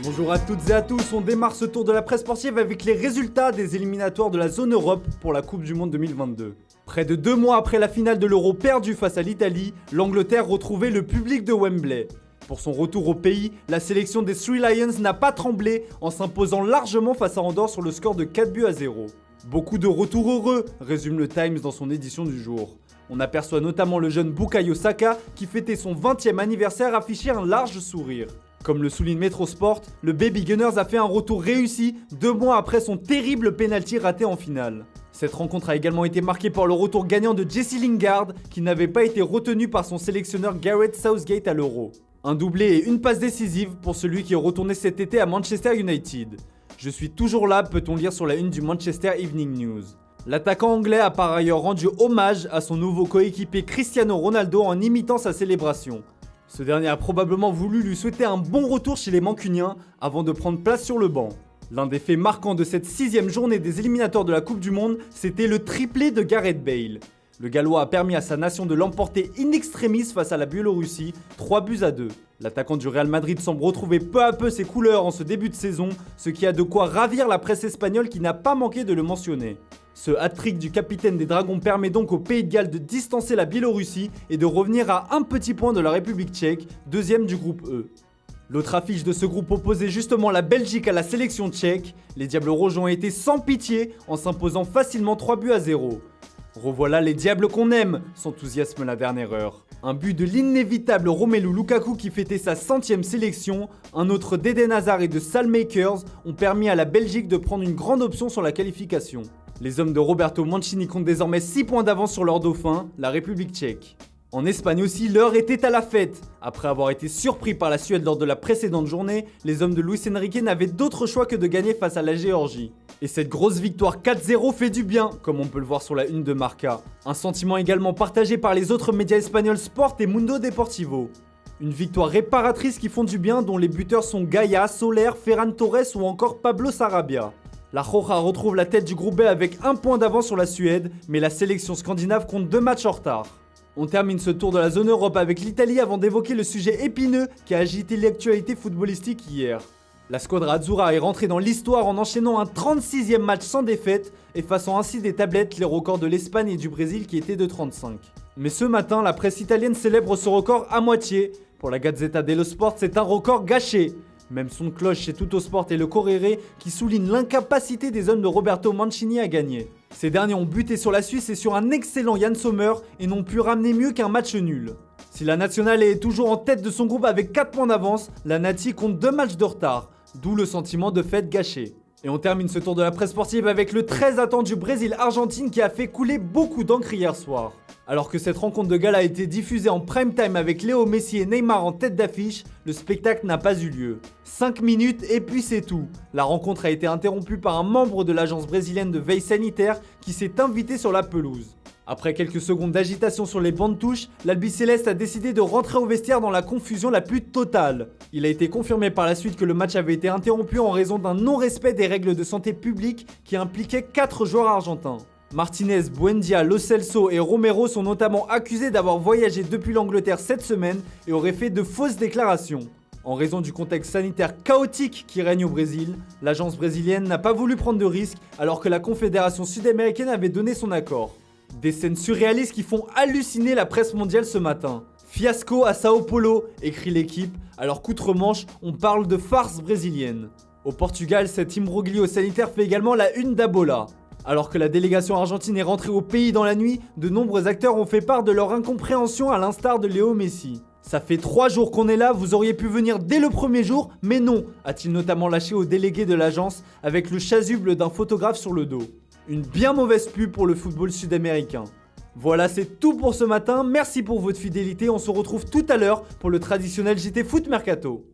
Bonjour à toutes et à tous, on démarre ce tour de la presse sportive avec les résultats des éliminatoires de la zone Europe pour la Coupe du Monde 2022. Près de 2 mois après la finale de l'Euro perdue face à l'Italie, l'Angleterre retrouvait le public de Wembley. Pour son retour au pays, la sélection des Three Lions n'a pas tremblé en s'imposant largement face à Andorre sur le score de 4-0. Beaucoup de retours heureux, résume le Times dans son édition du jour. On aperçoit notamment le jeune Bukayo Saka qui fêtait son 20e anniversaire afficher un large sourire. Comme le souligne Metrosport, le Baby Gunners a fait un retour réussi 2 mois après son terrible penalty raté en finale. Cette rencontre a également été marquée par le retour gagnant de Jesse Lingard qui n'avait pas été retenu par son sélectionneur Gareth Southgate à l'Euro. Un doublé et une passe décisive pour celui qui est retourné cet été à Manchester United. Je suis toujours là, peut-on lire sur la une du Manchester Evening News. L'attaquant anglais a par ailleurs rendu hommage à son nouveau coéquipier Cristiano Ronaldo en imitant sa célébration. Ce dernier a probablement voulu lui souhaiter un bon retour chez les Mancuniens avant de prendre place sur le banc. L'un des faits marquants de cette 6e journée des éliminatoires de la Coupe du Monde, c'était le triplé de Gareth Bale. Le Gallois a permis à sa nation de l'emporter in extremis face à la Biélorussie, 3-2. L'attaquant du Real Madrid semble retrouver peu à peu ses couleurs en ce début de saison, ce qui a de quoi ravir la presse espagnole qui n'a pas manqué de le mentionner. Ce hat-trick du capitaine des Dragons permet donc au Pays de Galles de distancer la Biélorussie et de revenir à un petit point de la République tchèque, deuxième du groupe E. L'autre affiche de ce groupe opposait justement la Belgique à la sélection tchèque. Les Diables Rouges ont été sans pitié en s'imposant facilement 3-0. Revoilà les Diables qu'on aime, s'enthousiasme la dernière heure. Un but de l'inévitable Romelu Lukaku qui fêtait sa 100e sélection, un autre d'Eden Hazard et de Salmakers ont permis à la Belgique de prendre une grande option sur la qualification. Les hommes de Roberto Mancini comptent désormais 6 points d'avance sur leur dauphin, la République tchèque. En Espagne aussi, l'heure était à la fête. Après avoir été surpris par la Suède lors de la précédente journée, les hommes de Luis Enrique n'avaient d'autre choix que de gagner face à la Géorgie. Et cette grosse victoire 4-0 fait du bien, comme on peut le voir sur la une de Marca. Un sentiment également partagé par les autres médias espagnols Sport et Mundo Deportivo. Une victoire réparatrice qui font du bien dont les buteurs sont Gaia, Soler, Ferran Torres ou encore Pablo Sarabia. La Roja retrouve la tête du groupe B avec 1 point d'avance sur la Suède, mais la sélection scandinave compte 2 matchs en retard. On termine ce tour de la zone Europe avec l'Italie avant d'évoquer le sujet épineux qui a agité l'actualité footballistique hier. La squadra Azzurra est rentrée dans l'histoire en enchaînant un 36e match sans défaite, effaçant ainsi des tablettes les records de l'Espagne et du Brésil qui étaient de 35. Mais ce matin, la presse italienne célèbre ce record à moitié. Pour la Gazzetta dello Sport, c'est un record gâché. Même son de cloche chez Tuttosport et le Corriere qui souligne l'incapacité des hommes de Roberto Mancini à gagner. Ces derniers ont buté sur la Suisse et sur un excellent Yann Sommer et n'ont pu ramener mieux qu'un match nul. Si la nationale est toujours en tête de son groupe avec 4 points d'avance, la Nati compte 2 matchs de retard, d'où le sentiment de fête gâchée. Et on termine ce tour de la presse sportive avec le très attendu Brésil-Argentine qui a fait couler beaucoup d'encre hier soir. Alors que cette rencontre de gala a été diffusée en prime time avec Léo Messi et Neymar en tête d'affiche, le spectacle n'a pas eu lieu. 5 minutes et puis c'est tout. La rencontre a été interrompue par un membre de l'agence brésilienne de veille sanitaire qui s'est invité sur la pelouse. Après quelques secondes d'agitation sur les bancs de touche, l'Albiceleste a décidé de rentrer au vestiaire dans la confusion la plus totale. Il a été confirmé par la suite que le match avait été interrompu en raison d'un non-respect des règles de santé publique qui impliquait 4 joueurs argentins. Martinez, Buendia, Lo Celso et Romero sont notamment accusés d'avoir voyagé depuis l'Angleterre cette semaine et auraient fait de fausses déclarations. En raison du contexte sanitaire chaotique qui règne au Brésil, l'agence brésilienne n'a pas voulu prendre de risques alors que la Confédération sud-américaine avait donné son accord. Des scènes surréalistes qui font halluciner la presse mondiale ce matin. Fiasco à Sao Paulo, écrit l'équipe, alors qu'outre-Manche, on parle de farce brésilienne. Au Portugal, cet imbroglio sanitaire fait également la une d'Abola. Alors que la délégation argentine est rentrée au pays dans la nuit, de nombreux acteurs ont fait part de leur incompréhension à l'instar de Léo Messi. Ça fait 3 jours qu'on est là, vous auriez pu venir dès le premier jour, mais non, a-t-il notamment lâché au délégué de l'agence avec le chasuble d'un photographe sur le dos. Une bien mauvaise pub pour le football sud-américain. Voilà, c'est tout pour ce matin, merci pour votre fidélité, on se retrouve tout à l'heure pour le traditionnel JT Foot Mercato.